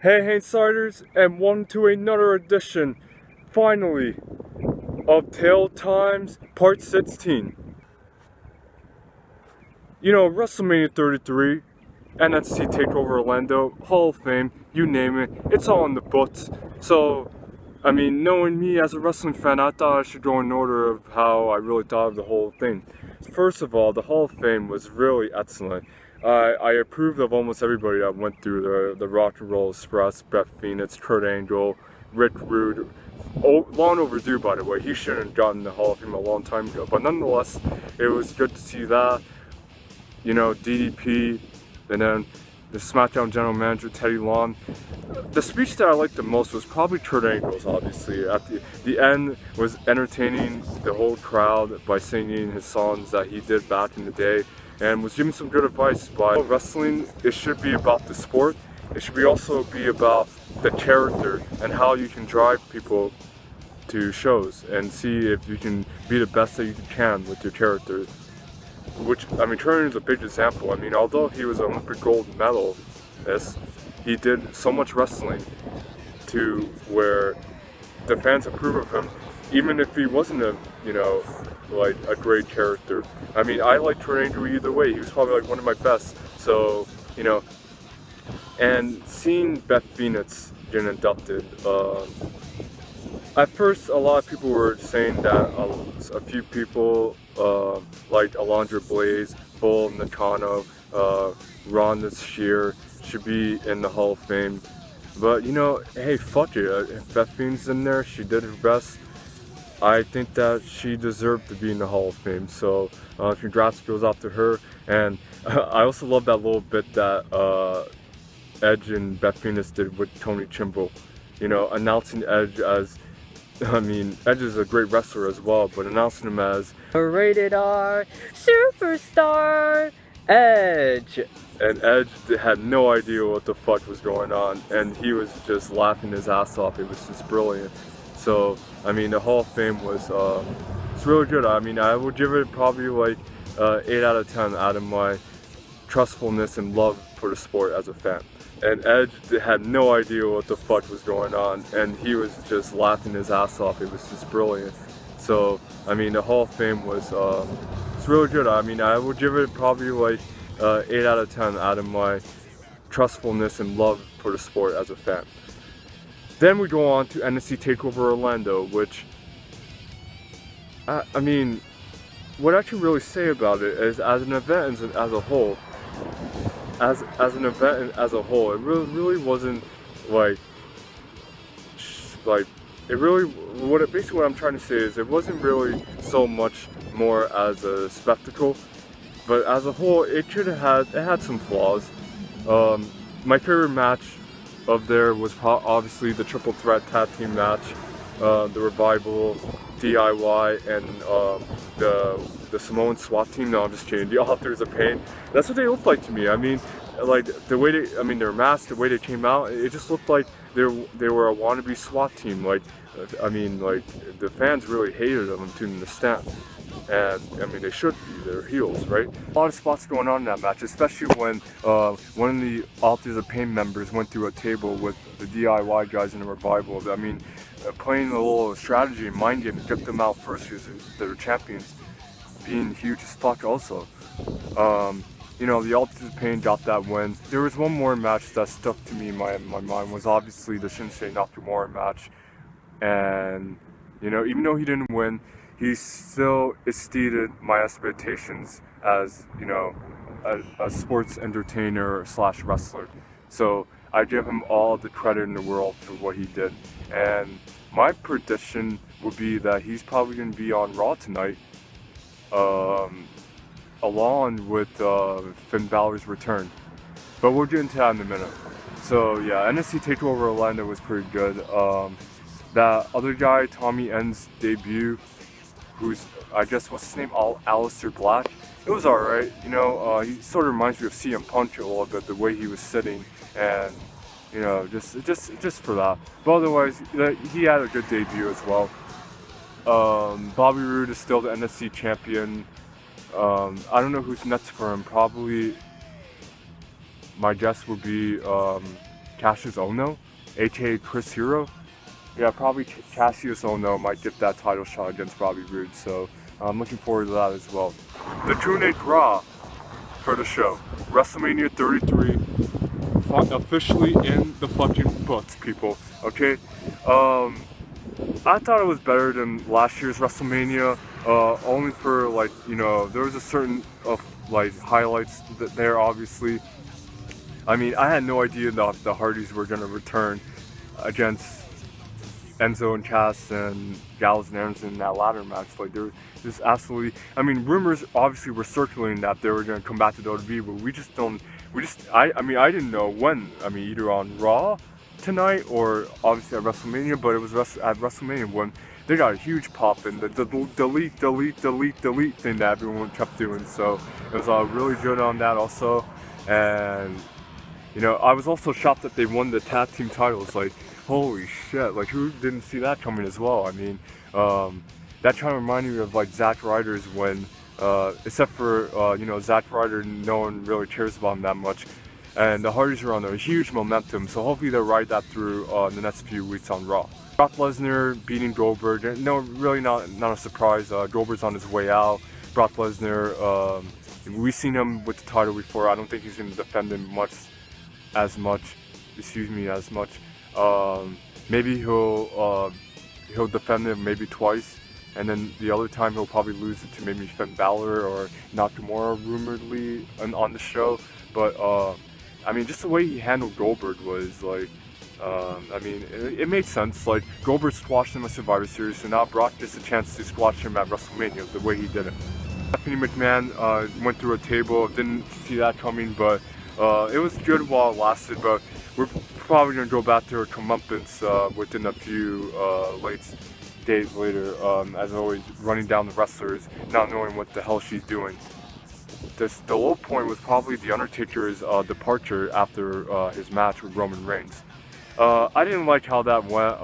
Hey Hangsighters, and welcome to another edition, finally, of Tale Times Part 16. You know, WrestleMania 33, NXT TakeOver Orlando, Hall of Fame, you name it, it's all in the books. So, I mean, knowing me as a wrestling fan, I thought I should go in order of how I really thought of the whole thing. First of all, the Hall of Fame was really excellent. I approved of almost everybody that went through the Rock and Roll Express, Beth Phoenix, Kurt Angle, Rick Rude. Oh, long overdue, by the way. He shouldn't have gotten the Hall of Fame a long time ago. But nonetheless, it was good to see that. You know, DDP, and then the SmackDown General Manager, Teddy Long. The speech that I liked the most was probably Kurt Angle's, obviously. At the end was entertaining the whole crowd by singing his songs that he did back in the day, and was giving some good advice by wrestling. It should be about the sport. It should also be about the character and how you can drive people to shows and see if you can be the best that you can with your character. Which, I mean, Kurt is a big example. I mean, although he was an Olympic gold medalist, he did so much wrestling to where the fans approve of him, even if he wasn't like a great character. I mean, I like Kurt Angle either way. He was probably like one of my best. So, and seeing Beth Phoenix getting inducted, at first, a lot of people were saying that a few people, like Alondra Blaze, Bull Nakano, Ronda Shear, should be in the Hall of Fame. But hey, fuck it. If Beth Phoenix in there, she did her best. I think that she deserved to be in the Hall of Fame. So congrats goes out to her. And I also love that little bit that Edge and Beth Phoenix did with Tony Chimbo. Announcing Edge as, I mean, Edge is a great wrestler as well, but announcing him as a rated R superstar Edge. And Edge had no idea what the fuck was going on, and he was just laughing his ass off. It was just brilliant. So, I mean, the Hall of Fame was it's really good. I mean, I would give it probably like 8 out of 10 out of my trustfulness and love for the sport as a fan. And Edge had no idea what the fuck was going on, and he was just laughing his ass off. It was just brilliant. So, I mean, the Hall of Fame was it's really good. I mean, I would give it probably like 8 out of 10 out of my trustfulness and love for the sport as a fan. Then we go on to NXT TakeOver Orlando, which, I mean, what I can really say about it is, as an event as a whole, as an event as a whole, it really wasn't like it really, basically what I'm trying to say is, it wasn't really so much more as a spectacle, but as a whole, it had some flaws. My favorite match of there was obviously the triple threat tag team match, the Revival, DIY, and the Samoan SWAT team. No, I'm just kidding. The Authors of Pain. That's what they looked like to me. I mean, like the way their masks, the way they came out, it just looked like they were a wannabe SWAT team. Like, I mean, like the fans really hated them to an extent. And I mean, they should be. They're heels, right? A lot of spots going on in that match, especially when one of the Authors of Pain members went through a table with the DIY guys in the Revival. I mean, playing a little strategy and mind game to get them out first because they're champions, being huge as fuck also. The Authors of Pain got that win. There was one more match that stuck to me in my mind, was obviously the Shinsei Nakamura match. And, even though he didn't win, he still exceeded my expectations as, a sports entertainer / wrestler. So I give him all the credit in the world for what he did. And my prediction would be that he's probably going to be on Raw tonight, along with Finn Balor's return. But we'll get into that in a minute. So yeah, NXT TakeOver Orlando was pretty good. That other guy, Tommy End's debut, who's, I guess, what's his name, Aleister Black, it was alright. He sort of reminds me of CM Punk a little bit, the way he was sitting, and just for that. But otherwise, he had a good debut as well. Bobby Roode is still the NXT champion. I don't know who's next for him. Probably, my guess would be Cassius Ohno, aka Chris Hero. Yeah, probably Cassius Ohno might get that title shot against Bobby Roode, so I'm looking forward to that as well. The June 8th Raw for the show. WrestleMania 33 officially in the fucking books, people. Okay? I thought it was better than last year's WrestleMania, only for, like, you know, there was a certain of like highlights there, obviously. I mean, I had no idea that the Hardys were gonna return against Enzo and Cass and Gallows and Anderson in that ladder match. Like, there was absolutely, I mean, rumors obviously were circulating that they were gonna come back to WWE, but I mean, I didn't know when. I mean, either on Raw tonight or obviously at WrestleMania, but it was at WrestleMania when they got a huge pop in the delete thing that everyone kept doing. So it was really good on that also. And you know, I was also shocked that they won the tag team titles. Like, holy shit, like, who didn't see that coming as well? I mean, that kind of reminded me of like Zack Ryder's when, except for you know, Zack Ryder, no one really cares about him that much. And the Hardys are on a huge momentum, so hopefully they'll ride that through the next few weeks on Raw. Brock Lesnar beating Goldberg, no, really not a surprise. Goldberg's on his way out. Brock Lesnar, we've seen him with the title before. I don't think he's going to defend him as much. Maybe he'll defend him maybe twice, and then the other time he'll probably lose it to maybe Finn Balor or Nakamura, rumoredly on the show. But I mean, just the way he handled Goldberg was like, I mean, it made sense. Like, Goldberg squashed him at Survivor Series, so now Brock gets a chance to squash him at WrestleMania the way he did it. Stephanie McMahon went through a table, didn't see that coming, but it was good while it lasted. But we're probably going to go back to her comeuppance within a few days later, as always, running down the wrestlers, not knowing what the hell she's doing. The low point was probably The Undertaker's departure after his match with Roman Reigns. I didn't like how that went.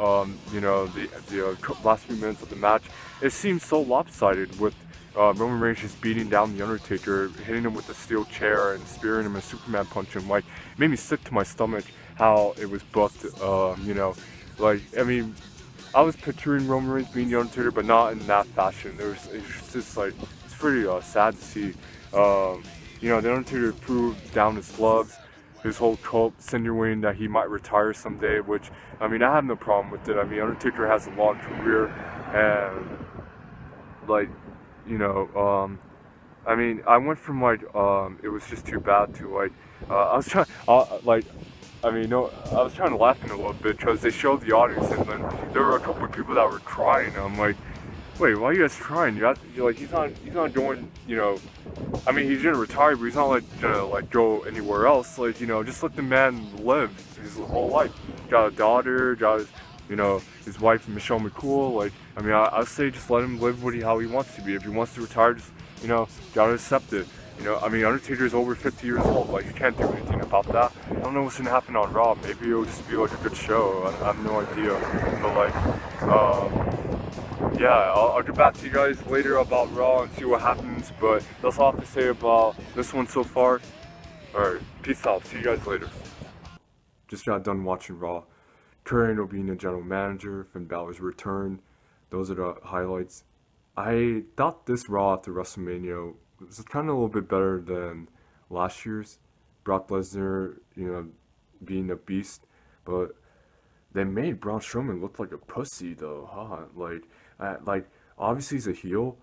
You know, the last few minutes of the match, it seemed so lopsided with Roman Reigns just beating down The Undertaker, hitting him with a steel chair and spearing him and Superman punch him. Like, it made me sick to my stomach how it was booked. You know, like, I mean, I was picturing Roman Reigns being The Undertaker, but not in that fashion. It was just like, it's pretty sad to see. You know, The Undertaker threw down his gloves, his whole cult insinuating that he might retire someday, which, I mean, I have no problem with it. I mean, Undertaker has a long career, and, like, you know, I mean, I went from, like, it was just too bad to, like, I was trying, like, I mean, no, I was trying to laugh in a little bit, because they showed the audience, and then there were a couple of people that were crying, and I'm like, wait, why are you guys trying? You're like, he's not going, you know, I mean, he's gonna retire, but he's not like gonna like go anywhere else. Like, you know, just let the man live his whole life. Got a daughter, got his, you know, his wife Michelle McCool. Like, I mean, I'd say just let him live how he wants to be. If he wants to retire, just, you know, gotta accept it. You know, I mean, Undertaker's over 50 years old. Like, you can't do anything about that. I don't know what's gonna happen on Raw. Maybe it'll just be like a good show. I have no idea. But like, yeah, I'll get back to you guys later about Raw and see what happens, but that's all I have to say about this one so far. Alright, peace out. See you guys later. Just got done watching Raw. Kurt Angle being the general manager, Finn Balor's return. Those are the highlights. I thought this Raw after WrestleMania was kind of a little bit better than last year's. Brock Lesnar, you know, being a beast, but they made Braun Strowman look like a pussy though, huh? Like, obviously he's a heel,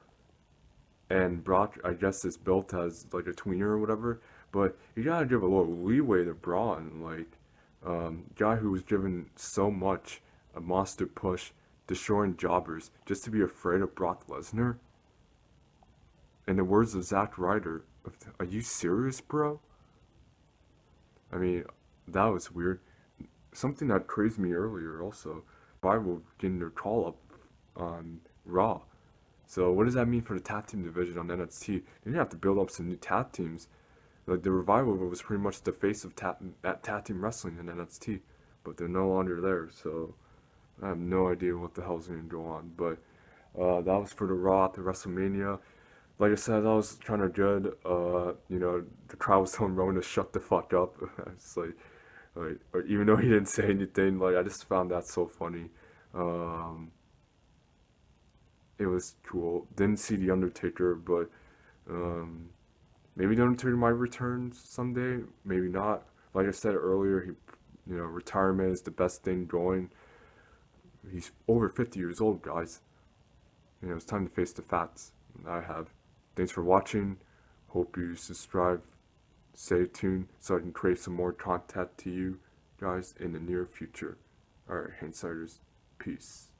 and Brock, I guess, is built as like a tweener or whatever, but you gotta give a little leeway to Braun, like, guy who was given so much, a monster push, destroying jobbers, just to be afraid of Brock Lesnar? In the words of Zack Ryder, are you serious, bro? I mean, that was weird. Something that crazed me earlier also, Bible getting their call up on Raw. So what does that mean for the tag team division on NXT? They're gonna have to build up some new tag teams. Like, the Revival was pretty much the face of tag team wrestling in NXT, but they're no longer there, so I have no idea what the hell's gonna go on. But that was for the Raw after WrestleMania. Like I said, that was kind of good. You know, the crowd was telling Roman to shut the fuck up. It's like, Like, or even though he didn't say anything, like I just found that so funny. Um, it was cool. Didn't see the Undertaker, but um, maybe the Undertaker might return someday. Maybe not. Like I said earlier, retirement is the best thing going. He's over 50 years old, guys. It's time to face the facts. I have. Thanks for watching. Hope you subscribe. Stay tuned so I can create some more content to you guys in the near future. Alright, Hangsighters. Peace.